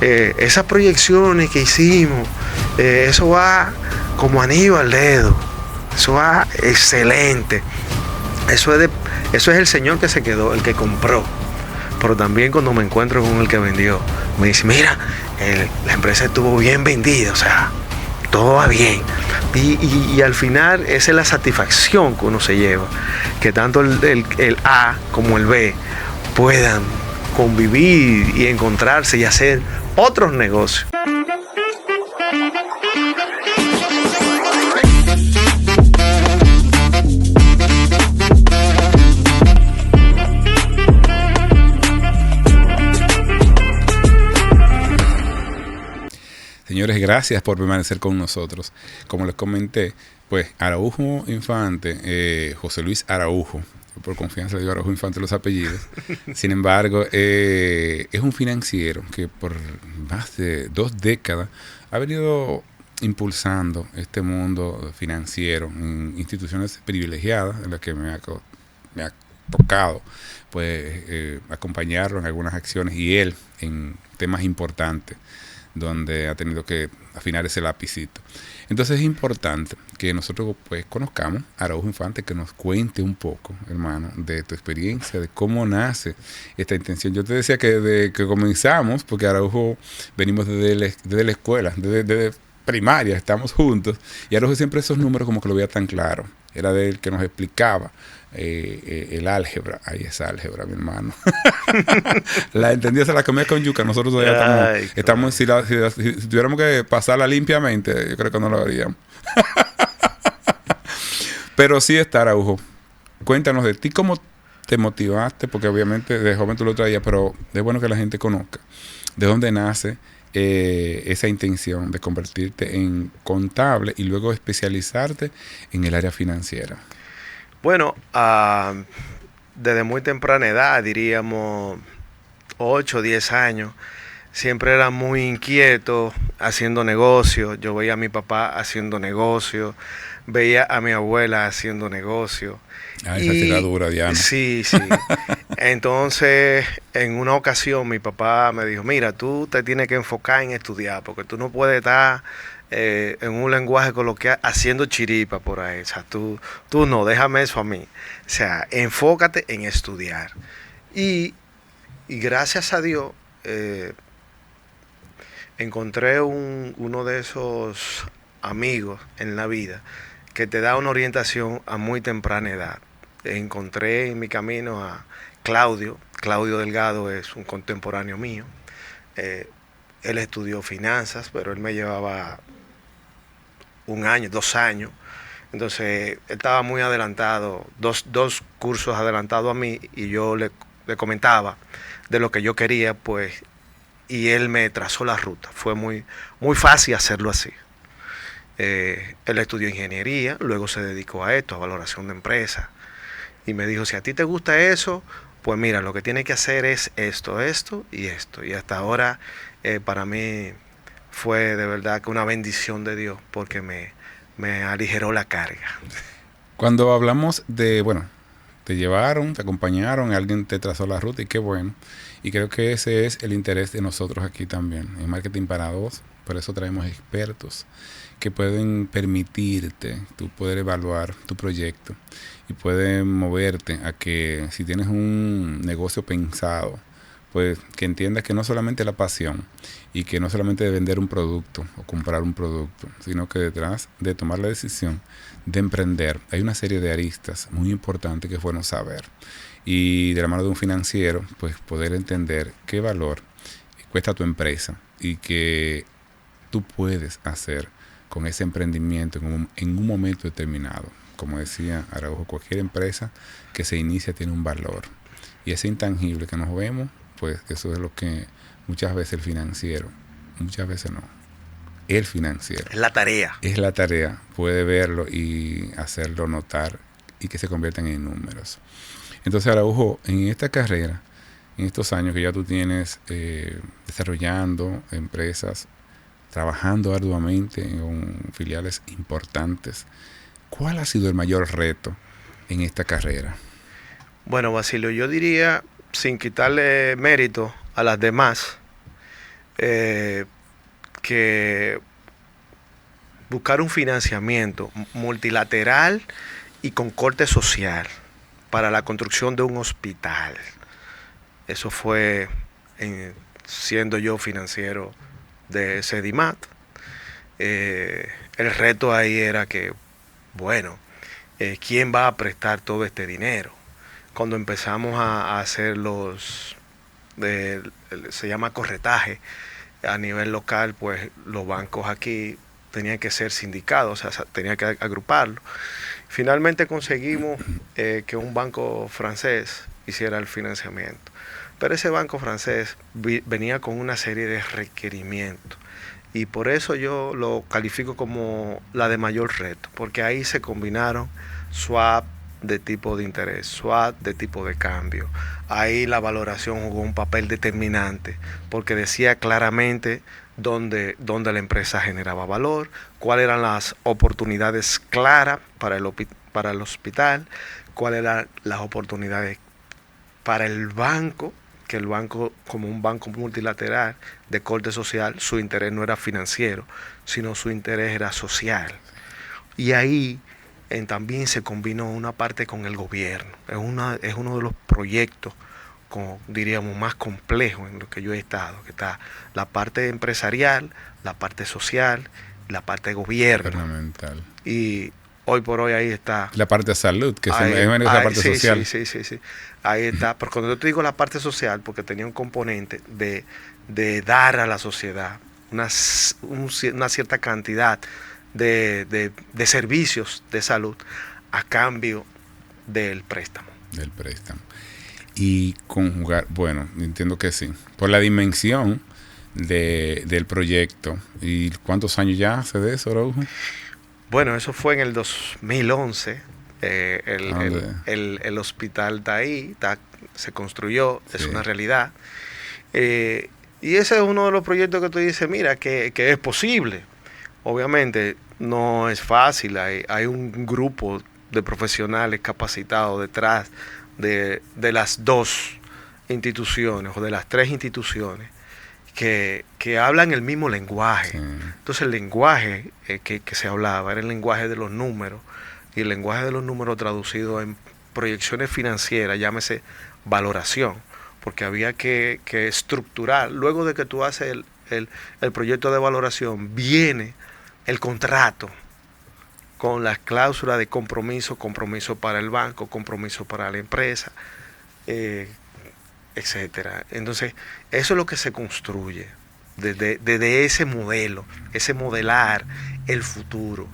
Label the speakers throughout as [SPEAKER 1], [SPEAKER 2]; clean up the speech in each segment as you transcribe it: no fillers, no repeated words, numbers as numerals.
[SPEAKER 1] Esas proyecciones que hicimos, eso va como anillo al dedo, eso va excelente. Eso es el señor que se quedó, el que compró. Pero también cuando me encuentro con el que vendió, me dice, mira, la empresa estuvo bien vendida, o sea, todo va bien. Y al final esa es la satisfacción que uno se lleva, que tanto el A como el B puedan convivir y encontrarse y hacer otros negocios.
[SPEAKER 2] Señores, gracias por permanecer con nosotros. Como les comenté, pues Araujo Infante, José Luis Araujo, por confianza le digo Araujo Infante los apellidos. Sin embargo, es un financiero que por más de 2 décadas ha venido impulsando este mundo financiero en instituciones privilegiadas en las que me ha tocado pues acompañarlo en algunas acciones y él en temas importantes donde ha tenido que afinar ese lapicito. Entonces es importante que nosotros pues conozcamos a Araujo Infante, que nos cuente un poco, hermano, de tu experiencia, de cómo nace esta intención. Yo te decía que desde que comenzamos, porque Araujo venimos desde la escuela, desde primaria, estamos juntos, y Araujo siempre esos números como que lo veía tan claro. Era de él que nos explicaba el álgebra. Ahí es álgebra, mi hermano. La entendía, se la comía con yuca. Nosotros todavía estamos si tuviéramos que pasarla limpiamente, yo creo que no lo haríamos. Pero sí está, Araujo. Cuéntanos de ti, cómo te motivaste, porque obviamente de joven tú lo traías, pero es bueno que la gente conozca de dónde nace esa intención de convertirte en contable y luego especializarte en el área financiera.
[SPEAKER 1] Bueno, desde muy temprana edad, diríamos 8 o 10 años, siempre era muy inquieto haciendo negocios. Yo veía a mi papá haciendo negocios, veía a mi abuela haciendo negocios.
[SPEAKER 2] Ah, esa sí era dura, Diana.
[SPEAKER 1] Sí, sí. Entonces, en una ocasión mi papá me dijo, mira, tú te tienes que enfocar en estudiar, porque tú no puedes estar en un lenguaje coloquial haciendo chiripa por ahí. O sea, tú no, déjame eso a mí. O sea, enfócate en estudiar. Y gracias a Dios, encontré uno de esos amigos en la vida que te da una orientación a muy temprana edad. Encontré en mi camino a Claudio. Claudio Delgado es un contemporáneo mío. Él estudió finanzas, pero él me llevaba 1 año, 2 años. Entonces, él estaba muy adelantado, dos cursos adelantados a mí, y yo le comentaba de lo que yo quería, pues, y él me trazó la ruta. Fue muy, muy fácil hacerlo así. Él estudió ingeniería, luego se dedicó a esto, a valoración de empresas. Y me dijo, si a ti te gusta eso, pues mira, lo que tienes que hacer es esto, esto y esto. Y hasta ahora para mí fue de verdad que una bendición de Dios, porque me aligeró la carga.
[SPEAKER 2] Cuando hablamos de, bueno, te llevaron, te acompañaron, alguien te trazó la ruta y qué bueno. Y creo que ese es el interés de nosotros aquí también, en Marketing para Dos. Por eso traemos expertos que pueden permitirte, tú poder evaluar tu proyecto y pueden moverte a que si tienes un negocio pensado, pues que entiendas que no solamente la pasión y que no solamente de vender un producto o comprar un producto, sino que detrás de tomar la decisión de emprender hay una serie de aristas muy importantes que es bueno saber. Y de la mano de un financiero, pues poder entender qué valor cuesta tu empresa y que tú puedes hacer con ese emprendimiento en un momento determinado. Como decía Araujo, cualquier empresa que se inicia tiene un valor. Y ese intangible que nos vemos, pues eso es lo que muchas veces el financiero, muchas veces no, el financiero.
[SPEAKER 1] Es la tarea.
[SPEAKER 2] Es la tarea, puede verlo y hacerlo notar y que se conviertan en números. Entonces, Araujo, en esta carrera, en estos años que ya tú tienes desarrollando empresas, trabajando arduamente en filiales importantes, ¿cuál ha sido el mayor reto en esta carrera?
[SPEAKER 1] Bueno, Basilio, yo diría, sin quitarle mérito a las demás, eh, que buscar un financiamiento multilateral y con corte social para la construcción de un hospital. Eso fue siendo yo financiero de Sedimat. El reto ahí era que, bueno, ¿quién va a prestar todo este dinero? Cuando empezamos a hacer se llama corretaje a nivel local, pues los bancos aquí tenían que ser sindicados, o sea, tenía que agruparlo. Finalmente conseguimos que un banco francés hiciera el financiamiento. Pero ese banco francés venía con una serie de requerimientos. Y por eso yo lo califico como la de mayor reto, porque ahí se combinaron swap de tipo de interés, swap de tipo de cambio. Ahí la valoración jugó un papel determinante, porque decía claramente dónde la empresa generaba valor, cuáles eran las oportunidades claras para el hospital, cuáles eran las oportunidades para el banco, que el banco, como un banco multilateral de corte social, su interés no era financiero, sino su interés era social. Y ahí también se combinó una parte con el gobierno. Es uno de los proyectos, como diríamos, más complejos en los que yo he estado, que está la parte empresarial, la parte social, la parte de gobierno.
[SPEAKER 2] Gubernamental.
[SPEAKER 1] Y hoy por hoy ahí está.
[SPEAKER 2] La parte de salud, que es la parte
[SPEAKER 1] sí,
[SPEAKER 2] social.
[SPEAKER 1] Sí. Ahí está. Pero cuando yo te digo la parte social, porque tenía un componente de dar a la sociedad una cierta cantidad de servicios de salud a cambio del préstamo.
[SPEAKER 2] Del préstamo. Y conjugar, bueno, entiendo que sí. Por la dimensión del proyecto. ¿Y cuántos años ya hace de eso, Araujo?
[SPEAKER 1] Bueno, eso fue en el 2011. El hospital está ahí, se construyó, sí. Es una realidad. Y ese es uno de los proyectos que tú dices, mira, que es posible. Obviamente no es fácil, hay un grupo de profesionales capacitados detrás de las dos instituciones o de las tres instituciones que hablan el mismo lenguaje. Sí. Entonces el lenguaje que se hablaba era el lenguaje de los números, y el lenguaje de los números traducido en proyecciones financieras, llámese valoración, porque había que estructurar. Luego de que tú haces el proyecto de valoración, viene el contrato con las cláusulas de compromiso para el banco, compromiso para la empresa, etcétera. Entonces, eso es lo que se construye desde ese modelo, ese modelar el futuro.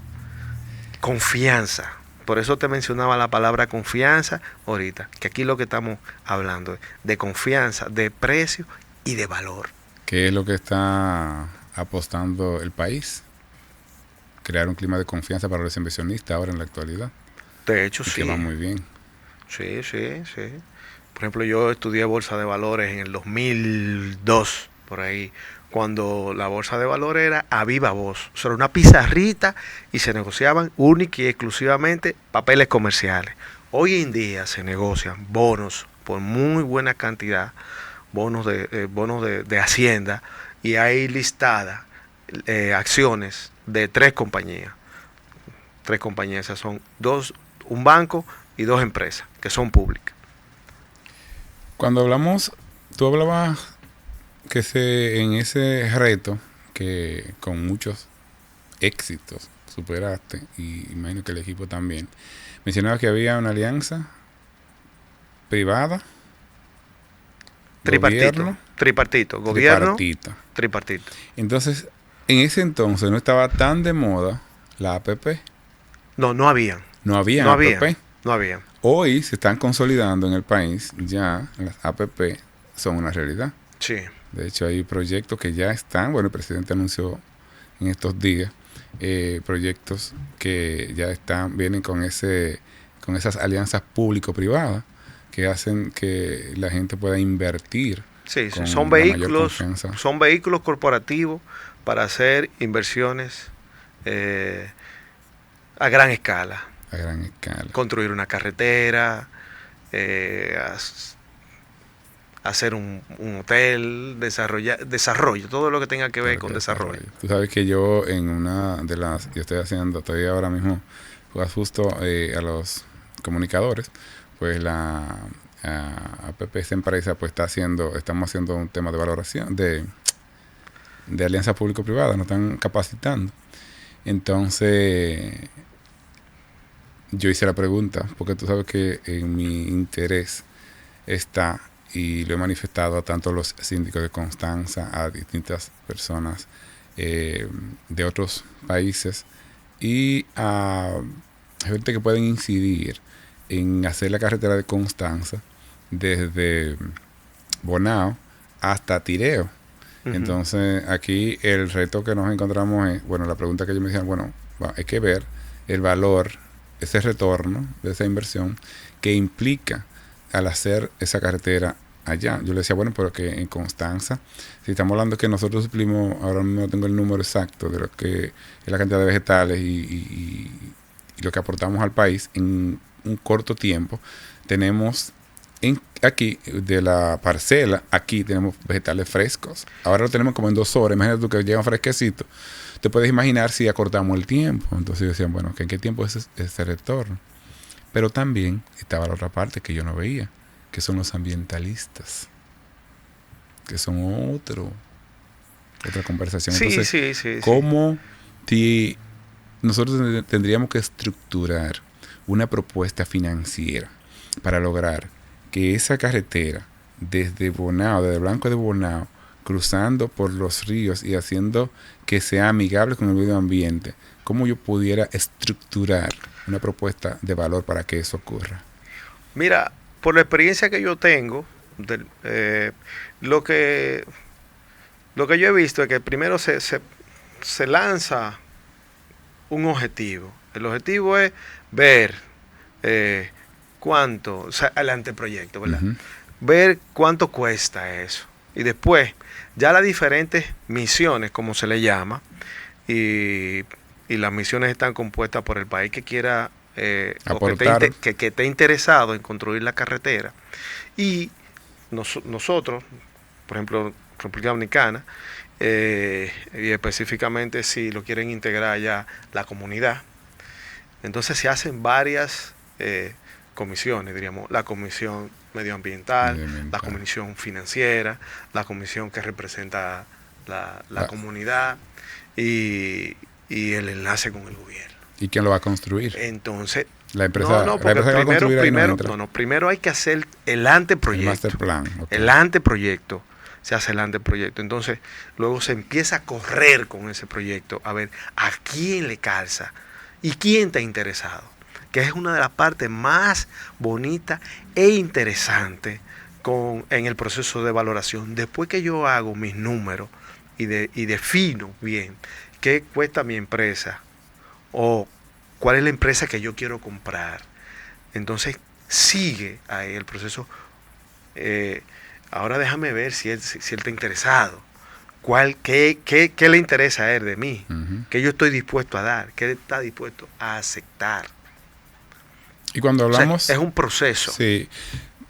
[SPEAKER 1] Confianza. Por eso te mencionaba la palabra confianza ahorita, que aquí lo que estamos hablando es de confianza, de precio y de valor.
[SPEAKER 2] ¿Qué es lo que está apostando el país? Crear un clima de confianza para los inversionistas ahora en la actualidad.
[SPEAKER 1] De hecho, sí.
[SPEAKER 2] Que va muy bien.
[SPEAKER 1] Sí. Por ejemplo, yo estudié bolsa de valores en el 2002, por ahí, cuando la bolsa de valores era a viva voz. O sea, era una pizarrita y se negociaban única y exclusivamente papeles comerciales. Hoy en día se negocian bonos por muy buena cantidad, bonos de Hacienda, y hay listadas acciones de tres compañías. Esas son un banco y dos empresas que son públicas.
[SPEAKER 2] Cuando hablamos, tú hablabas que en ese reto que con muchos éxitos superaste, y imagino que el equipo también, mencionabas que había una alianza privada,
[SPEAKER 1] tripartito, gobierno, tripartito.
[SPEAKER 2] Entonces, en ese entonces no estaba tan de moda la APP.
[SPEAKER 1] No había.
[SPEAKER 2] No había APP.
[SPEAKER 1] No había.
[SPEAKER 2] Hoy se están consolidando en el país, ya las APP son una realidad.
[SPEAKER 1] Sí.
[SPEAKER 2] De hecho, hay proyectos que ya están, bueno, el presidente anunció en estos días proyectos que ya vienen con esas alianzas público-privadas que hacen que la gente pueda invertir.
[SPEAKER 1] Sí, son vehículos corporativos para hacer inversiones a gran escala.
[SPEAKER 2] A gran escala.
[SPEAKER 1] Construir una carretera, hacer un hotel, desarrollo, todo lo que tenga que ver con desarrollo.
[SPEAKER 2] Tú sabes que yo en una de las, yo estoy ahora mismo justo a los comunicadores, pues la APP, esa empresa, pues estamos haciendo un tema de valoración, de alianza público-privada, nos están capacitando. Entonces, yo hice la pregunta, porque tú sabes que en mi interés está, y lo he manifestado a tanto los síndicos de Constanza, a distintas personas de otros países y a gente que pueden incidir en hacer la carretera de Constanza desde Bonao hasta Tireo. Uh-huh. Entonces, aquí el reto que nos encontramos es, bueno, la pregunta que ellos me decían, bueno, hay que ver el valor, ese retorno de esa inversión que implica al hacer esa carretera allá. Yo le decía, bueno, pero que en Constanza, si estamos hablando que nosotros suplimos, ahora mismo no tengo el número exacto de lo que es la cantidad de vegetales y lo que aportamos al país en un corto tiempo, tenemos aquí, de la parcela, aquí tenemos vegetales frescos. Ahora lo tenemos como en 2 horas. Imagínate tú que llegan fresquecitos. Te puedes imaginar si acortamos el tiempo. Entonces decían, bueno, ¿en qué tiempo es ese retorno? Pero también estaba la otra parte que yo no veía, que son los ambientalistas, que son otra conversación.
[SPEAKER 1] Sí,
[SPEAKER 2] entonces,
[SPEAKER 1] sí.
[SPEAKER 2] ¿cómo si nosotros tendríamos que estructurar una propuesta financiera para lograr que esa carretera desde Bonao, desde Blanco de Bonao, cruzando por los ríos y haciendo que sea amigable con el medio ambiente, cómo yo pudiera estructurar una propuesta de valor para que eso ocurra?
[SPEAKER 1] Mira, por la experiencia que yo tengo, lo que yo he visto es que primero se lanza un objetivo. El objetivo es ver cuánto, o sea, el anteproyecto, ¿verdad? Uh-huh. Ver cuánto cuesta eso. Y después, ya las diferentes misiones, como se le llama, y las misiones están compuestas por el país que quiera o que esté interesado en construir la carretera. Y nosotros, por ejemplo, República Dominicana, y específicamente si lo quieren integrar ya la comunidad, entonces se hacen varias comisiones, diríamos, la comisión medioambiental, la comisión financiera, la comisión que representa la comunidad y el enlace con el gobierno.
[SPEAKER 2] ¿Y quién lo va a construir?
[SPEAKER 1] Entonces,
[SPEAKER 2] la empresa.
[SPEAKER 1] Primero hay que hacer el anteproyecto.
[SPEAKER 2] El master plan.
[SPEAKER 1] Okay. El anteproyecto. Se hace el anteproyecto. Entonces, luego se empieza a correr con ese proyecto a ver a quién le calza y quién está interesado. Que es una de las partes más bonitas e interesantes en el proceso de valoración. Después que yo hago mis números y defino bien qué cuesta mi empresa o cuál es la empresa que yo quiero comprar, entonces sigue ahí el proceso. Ahora déjame ver si él está interesado. ¿Qué le interesa a él de mí? Uh-huh. ¿Qué yo estoy dispuesto a dar? ¿Qué él está dispuesto a aceptar?
[SPEAKER 2] Y cuando hablamos...
[SPEAKER 1] O sea, es un proceso.
[SPEAKER 2] Sí.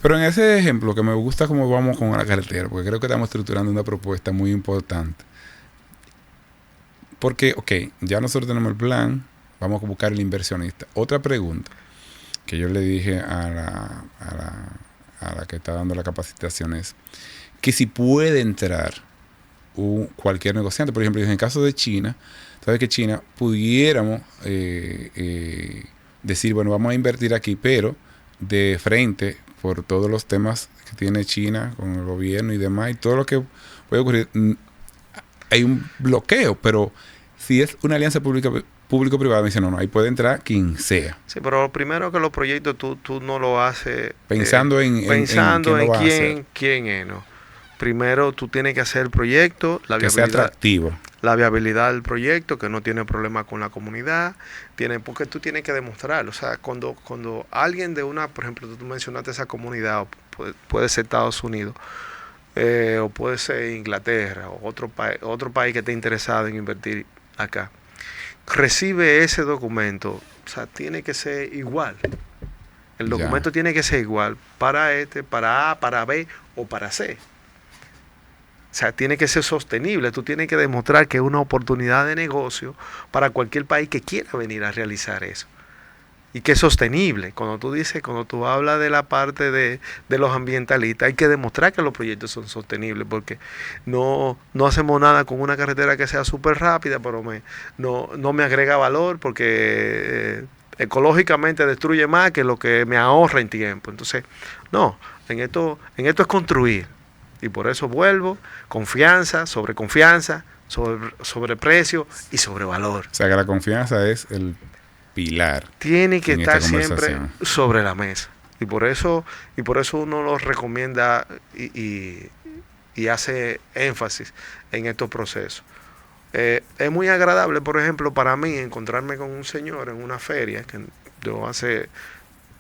[SPEAKER 2] Pero en ese ejemplo, que me gusta cómo vamos con la carretera, porque creo que estamos estructurando una propuesta muy importante. Porque, ya nosotros tenemos el plan, vamos a buscar el inversionista. Otra pregunta que yo le dije a la que está dando la capacitación es que si puede entrar cualquier negociante. Por ejemplo, en el caso de China, sabes que China pudiéramos decir, bueno, vamos a invertir aquí, pero de frente, por todos los temas que tiene China con el gobierno y demás, y todo lo que puede ocurrir, hay un bloqueo, pero si es una alianza público-privada, me dice, no, ahí puede entrar quien sea.
[SPEAKER 1] Sí, pero lo primero que los proyectos tú no lo haces
[SPEAKER 2] pensando en
[SPEAKER 1] quién es, ¿no? Primero tú tienes que hacer el proyecto,
[SPEAKER 2] que sea atractivo.
[SPEAKER 1] La viabilidad del proyecto, que no tiene problema con la comunidad, porque tú tienes que demostrarlo. O sea, cuando alguien de por ejemplo, tú mencionaste esa comunidad, puede ser Estados Unidos, o puede ser Inglaterra, o otro país que esté interesado en invertir acá, recibe ese documento, o sea, tiene que ser igual. El
[SPEAKER 2] Ya.
[SPEAKER 1] documento tiene que ser igual para para A, para B o para C. O sea, tiene que ser sostenible. Tú tienes que demostrar que es una oportunidad de negocio para cualquier país que quiera venir a realizar eso. Y que es sostenible. Cuando tú hablas de la parte de los ambientalistas, hay que demostrar que los proyectos son sostenibles, porque no hacemos nada con una carretera que sea súper rápida, pero no me agrega valor, porque ecológicamente destruye más que lo que me ahorra en tiempo. Entonces, no, en esto es construir. Y por eso vuelvo, confianza, sobre precio y sobre valor.
[SPEAKER 2] O sea que la confianza es el pilar
[SPEAKER 1] Tiene que
[SPEAKER 2] en esta
[SPEAKER 1] estar siempre
[SPEAKER 2] conversación.
[SPEAKER 1] sobre la mesa. Y por eso uno lo recomienda y hace énfasis en estos procesos. Es muy agradable, por ejemplo, para mí encontrarme con un señor en una feria, que yo hace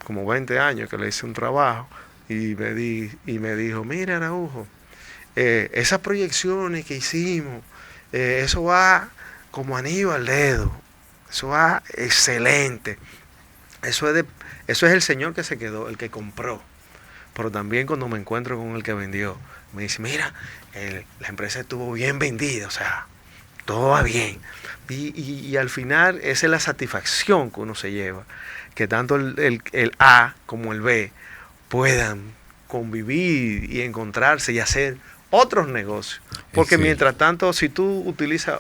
[SPEAKER 1] como 20 años que le hice un trabajo, y me dijo, mira, Araujo, esas proyecciones que hicimos, eso va como anillo al dedo, eso va excelente. Eso es el señor que se quedó, el que compró. Pero también cuando me encuentro con el que vendió, me dice, mira, la empresa estuvo bien vendida, o sea, todo va bien. Y al final esa es la satisfacción que uno se lleva, que tanto el A como el B puedan convivir y encontrarse y hacer otros negocios. Porque
[SPEAKER 2] Sí.
[SPEAKER 1] mientras tanto, si tú utilizas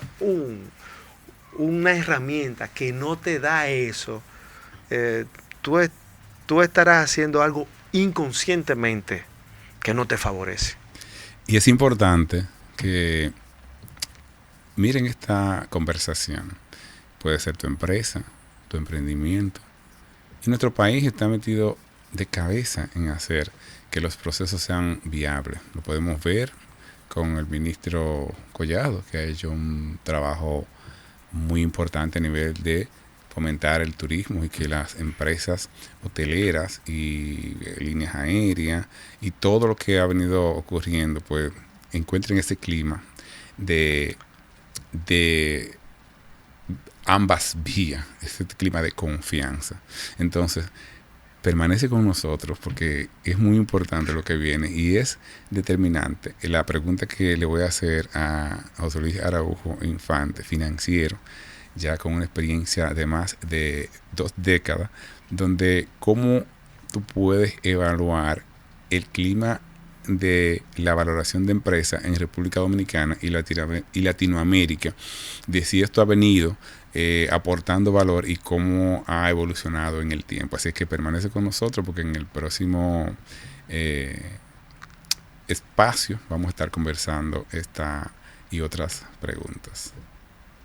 [SPEAKER 1] una herramienta que no te da eso, eh, tú, tú estarás haciendo algo inconscientemente que no te favorece.
[SPEAKER 2] Y es importante que miren esta conversación. Puede ser tu empresa, tu emprendimiento. Y nuestro país está metido de cabeza en hacer que los procesos sean viables. Lo podemos ver con el ministro Collado, que ha hecho un trabajo muy importante a nivel de fomentar el turismo y que las empresas hoteleras y líneas aéreas y todo lo que ha venido ocurriendo, pues encuentren ese clima de ambas vías, ese clima de confianza. Entonces, permanece con nosotros porque es muy importante lo que viene y es determinante. La pregunta que le voy a hacer a José Luis Araujo Infante, financiero, ya con una experiencia de más de 2 décadas, donde cómo tú puedes evaluar el clima de la valoración de empresas en República Dominicana y Latinoamérica, de si esto ha venido aportando valor y cómo ha evolucionado en el tiempo. Así que permanece con nosotros porque en el próximo espacio vamos a estar conversando esta y otras preguntas.